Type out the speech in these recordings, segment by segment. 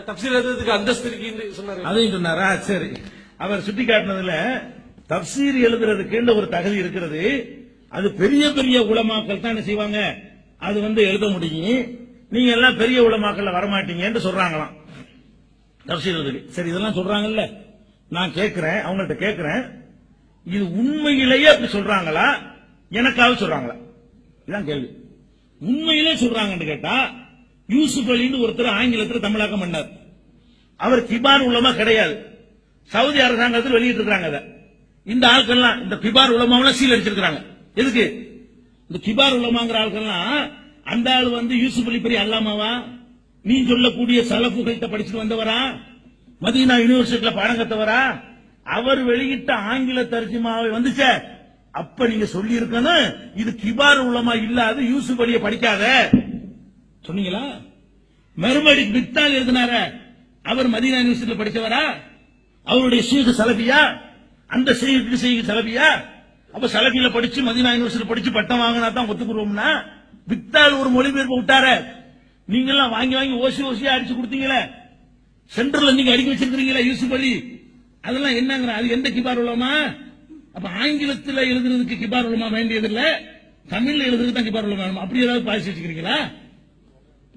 தப்சீர் எழுதுறதுக்கு அந்தஸ்து இருக்குன்னு சொன்னாரு. அதையும் சொன்னாரா? சரி. அவர் சுட்டி காட்டினதுல தப்சீர் எழுதுறதுக்கு ஒரு தகுதி இருக்கிறது. அது பெரிய பெரிய உலமாக்கள் தான் என்ன செய்வாங்க, அது எழுத முடியும். நீங்க எல்லாம் பெரிய உலமாக்கள்ல வரமாட்டீங்கன்னு சொல்றாங்களாம் தப்சீர் எழுதுறதுக்கு. சரி, இதெல்லாம் சொல்றாங்கல்ல, நான் கேட்கிறேன், அவங்கள்ட்ட கேட்கிறேன், இது உண்மையிலேயே அப்படி சொல்றாங்களா, எனக்காக சொல்றாங்களா? இதான் கேள்வி. உண்மையிலே சொல்றாங்கன்னு கேட்டா, யூசுப் அலின்னு ஒருத்தர் ஆங்கிலத்தில் தமிழாக்கம் பண்ணார். அவர் கிபார் உலமா கிடையாது. சவுதி அரசாங்கத்தில் வெளியிட்டு இருக்காங்க. இந்த ஆட்கள்லாம், இந்த கிபார் உலமாவெல்லாம் சீல் அடிச்சிருக்காங்க. எதுக்கு? இந்த கிபார் உலமாங்கிற ஆட்கள்லாம், அந்த ஆள் யூசுப் அலி பெரிய அல்லாமாவா, நீ சொல்லக்கூடிய சலஃபுகள்கிட்ட படிச்சுட்டு வந்தவரா, மதீனா யூனிவர்சிட்டியில பாடம் கத்தவரா, அவர் வெளியிட்ட ஆங்கில தர்ஜுமாவை வந்துச்சே, அப்ப நீங்க சொல்லி இருக்கணும், இது கிபார் உலமா இல்லாத யூசுப் அலியை படிக்காத சொன்னீங்களா? மறுபடி பித்தால் எழுதினார, அவர் மதீனா யூனிவர்சிட்டியில் படிச்சவரா? அவருடைய ஷேக் சலபியா? அந்த ஷேக் சலபியா? அப்ப சலபியில படிச்சு மதீனா யூனிவர்சிட்டி படிச்சு பட்டம் வாங்கினா தான் ஒத்துக்குறோம்னா, பித்தால் ஒரு மொழிபெயர்ப்பு விட்டார. நீங்க எல்லாம் வாங்கி வாங்கி ஓசி ஓசியா அடிச்சு கொடுத்தீங்களே, சென்டர்ல நீங்க அடிக்க வச்சிருக்கீங்களா யூசுப் அலி, அதெல்லாம் என்னங்கிற, அது எந்த கிபார் உலமா? அப்ப ஆங்கிலத்தில் எழுதுறதுக்கு கிபார் உலமா வேண்டியதில்ல, தமிழ்ல எழுதுறதுக்கு தான் கிபார் உலமா. அப்படி ஏதாவது பாய்ச்சி வச்சுக்கிறீங்களா?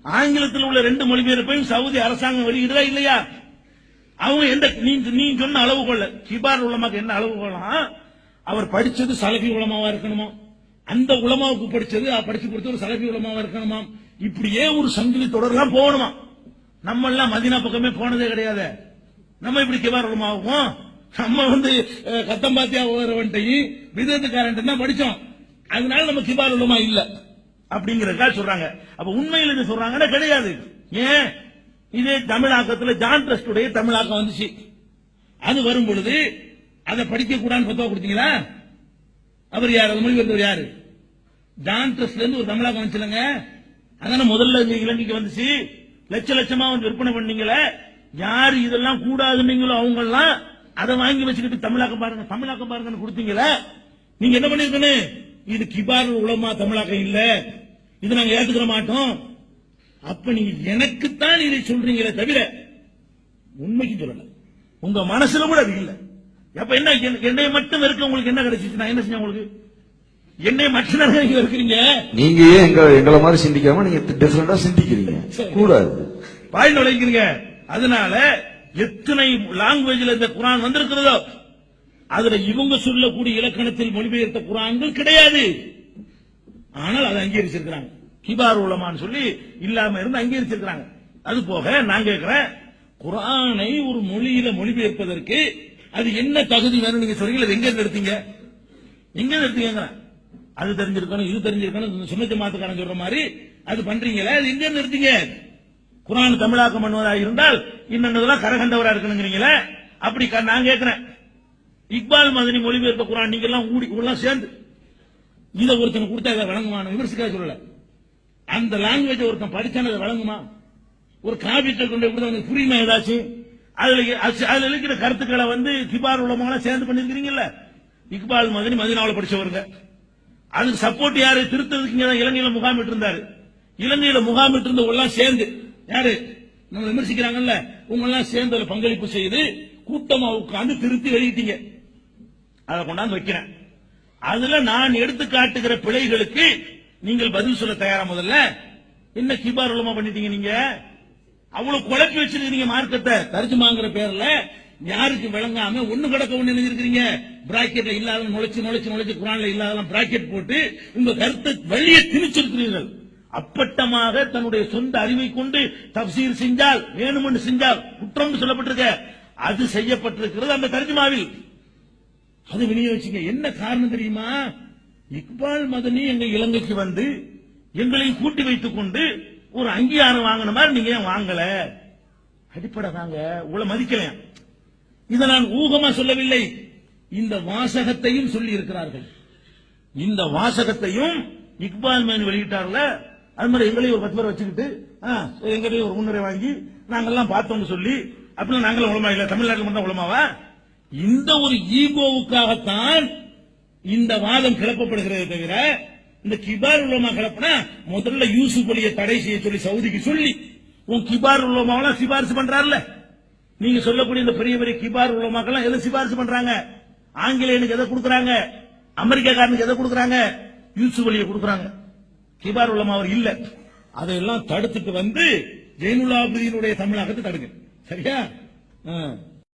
ஆங்கிலத்தில் உள்ள 2 மொழிபெயர்ப்பையும் சவுதி அரசாங்கம் வெளியிடுதா இல்லையா? அவங்க எந்த, நீ சொன்ன அளவுகோல், கிபார் உலமாக்கு என்ன அளவுகோலாம்? அவர் படிச்சது சலபி உலமாவா இருக்கணுமா, அந்த உலமாவுக்கு படிச்சு கொடுத்த ஒரு சலபி உலமாவா இருக்கணுமா, இப்படியே ஒரு சங்கிலி தொடர்லாம் போகணுமா. நம்ம எல்லாம் மதீனா பக்கமே போனதே கிடையாது. நம்ம இப்படி கிபார் உலமாவும், நம்ம கத்தம்பாத்தியா ஓரவன்ட்டையும் விதத்துக்காரன் தான் படிச்சோம், அதனால நம்ம கிபார் உலமா இல்ல அப்படிங்கறதுக்காக சொல்றாங்க. அப்ப உண்மையில் இது சொல்றாங்கன்னா கிடையாது. ஏன்? இதே தமிழாக்கத்தில் ஜான் ட்ரஸ்டுடைய தமிழாக்கம் வந்துச்சு. அது வரும் பொழுது அதை படிக்க கூடாதுன்னு பத்தவா கொடுத்தீங்களா? அவர் யார்? அது மொழிபெயர்ந்தவர் யாரு? ஜான் ட்ரஸ்ட்ல இருந்து ஒரு தமிழாக்கம் வந்துச்சுலங்க, அதான முதல்ல இலங்கைக்கு வந்துச்சு. லட்ச லட்சமா விற்பனை பண்ணீங்களே, யாரு இதெல்லாம் கூடாதுன்னீங்களோ அவங்க எல்லாம் அதை வாங்கி வச்சுக்கிட்டு தமிழாக்கம் பாருங்கன்னு கொடுத்தீங்களே. நீங்க என்ன பண்ணிருக்கணும்? இது கிபார் உலமா தமிழாக்கம் இல்ல, இது நாங்க ஏத்துக்கிற மாட்டோம். அப்ப நீங்க எனக்குத்தான் இதை சொல்றீங்களே தவிர உண்மைக்கு சொல்லல. உங்க மனசுல கூட அது இல்ல. அப்ப என்ன, என்னை மட்டும் இருக்க உங்களுக்கு என்ன கிடைச்சிச்சு? நான் என்ன செஞ்சேன் உங்களுக்கு? என்னை மட்டும் நீங்க இருக்கிறீங்க. நீங்க ஏன் எங்களை மாதிரி சிந்திக்காம நீங்க டிஃபரெண்டா சிந்திக்கிறீங்க கூடாது, பாயிண்ட் உழைக்கிறீங்க. அதனால எத்தனை லாங்குவேஜ்ல இந்த குரான் வந்திருக்கிறதோ அதுல இவங்க சொல்லக்கூடிய இலக்கணத்தில் மொழிபெயர்த்த குரான்கள் கிடையாது. ஆனால் அதை அங்கீகரிச்சிருக்கிறாங்க. கிபார் உலமான்னு சொல்லி இல்லாம இருந்து அங்கீகரிச்சிருக்கிறாங்க. அது போக நான் கேட்கிறேன், குரானை ஒரு மொழியில மொழிபெயர்ப்பதற்கு அது என்ன தகுதி வேணும் நீங்க சொல்றீங்க? அது எங்க எடுத்தீங்க? அது தெரிஞ்சிருக்கணும், இது தெரிஞ்சிருக்கணும், சுன்னத்து மாத்துக்காரன் சொல்ற மாதிரி அது பண்றீங்களே, அது எங்க எடுத்தீங்க? குரான் தமிழாக்கம் பண்ணுவதாக இருந்தால் இன்னொன்னதெல்லாம் கரகண்டவரா இருக்கணுங்கிறீங்களே, அப்படி நான் கேட்கிறேன். இக்பால் மதனி மொழிபெயர்த்த குரான் நீங்க எல்லாம் சேர்ந்து இதை ஒருத்தன் கொடுத்தா இதை வழங்குமா? விமர்சிக்க சொல்லல. அந்த லாங்குவேஜ் ஒருத்தன் படிச்சான அதை வழங்குமா? ஒரு காவியத்தை கொண்டு புரியுமா ஏதாச்சும்? அதுல இருக்கிற கருத்துக்களை கிபார் உலமால சேர்ந்து பண்ணிருக்கீங்கல்ல. இக்பால் மதனி மதீனாவுல படிச்சவருங்க, அதுக்கு சப்போர்ட் யாரு? திருத்ததுக்கு இலங்கையில முகாமிட்டு இருந்தாரு. இலங்கையில முகாமிட்டு இருந்தவங்க சேர்ந்து யாரு நம்ம விமர்சிக்கிறாங்கல்ல, உங்க எல்லாம் சேர்ந்து அதுல பங்களிப்பு செய்து கூட்டமா உட்கார்ந்து திருத்தி வெளியிட்டீங்க. அதை கொண்டாந்து வைக்கிறேன். அதுல நான் எடுத்து காட்டுகிற பிழைகளுக்கு நீங்கள் பதில் சொல்ல தயாரா? முதல்ல என்ன கிபார் உலமா பண்ணிட்டீங்க? நீங்க அவ்வளவு குழப்பி வச்சிருக்கீங்க மார்க்கத்தை. தர்ஜுமாங்கிற பேர்ல யாருக்கு விளங்காம ஒண்ணு கிடக்க ஒண்ணு எழுதிருக்கீங்க. பிராக்கெட்ல இல்லாத நுழைச்சு குரான்ல இல்லாத பிராக்கெட் போட்டு உங்க கருத்தை வெளியே திணிச்சிருக்கிறீர்கள். அப்பட்டமாக தன்னுடைய சொந்த அறிவை கொண்டு தப்சீர் செஞ்சால், வேணுமென்று செஞ்சால் குற்றம் சொல்லப்பட்டிருக்க, அது செய்யப்பட்டிருக்கிறது அந்த தர்ஜுமாவில். அது விநியோகிச்சுங்க. என்ன காரணம் தெரியுமா? இக்பால் மதனி எங்க இலங்கைக்கு வந்து எங்களை கூட்டி வைத்துக் கொண்டு ஒரு அங்கீகாரம் வாங்கின மாதிரி நீங்க ஏன் வாங்கல? அடிப்படை தாங்க, உங்களை மதிக்கலையா? இதை நான் ஊகமா சொல்லவில்லை, இந்த வாசகத்தையும் சொல்லி இருக்கிறார்கள். இந்த வாசகத்தையும் இக்பால் மதனி வெளியிட்டார்ல, அது மாதிரி எங்களையும் ஒரு 10 பேர் வச்சுக்கிட்டு எங்களையும் ஒரு முன்னுரை வாங்கி நாங்கெல்லாம் பார்த்தோம்னு சொல்லி, அப்படின்னா நாங்களும் உலமா இல்ல, தமிழ்நாட்டில் மட்டும் உலமாவா? இந்த ஒரு ஈகோவுக்காகத்தான் இந்த வாதம் கிளப்பப்படுகிறதே தவிர, இந்த கிபார் உலமா கிளப்பினா முதல்ல யூசுப் அலியை தடை செய்ய சொல்லி சவுதிக்கு சொல்லி உன் கிபார் உலமாவெல்லாம் சிபாரிசு பண்றாருல. நீங்க சொல்லக்கூடிய இந்த பெரிய பெரிய கிபார் உலமாக்கெல்லாம் எதை சிபாரிசு பண்றாங்க? ஆங்கிலேயனுக்கு எதை கொடுக்கறாங்க? அமெரிக்காக்காரனுக்கு எதை கொடுக்கறாங்க? யூசுப் அலியை கொடுக்கறாங்க. கிபார் உலமா அவர் இல்ல. அதையெல்லாம் தடுத்துட்டு வந்து ஜெயினுல் ஆபிதீனுடைய தமிழகத்தை தடுங்க. சரியா?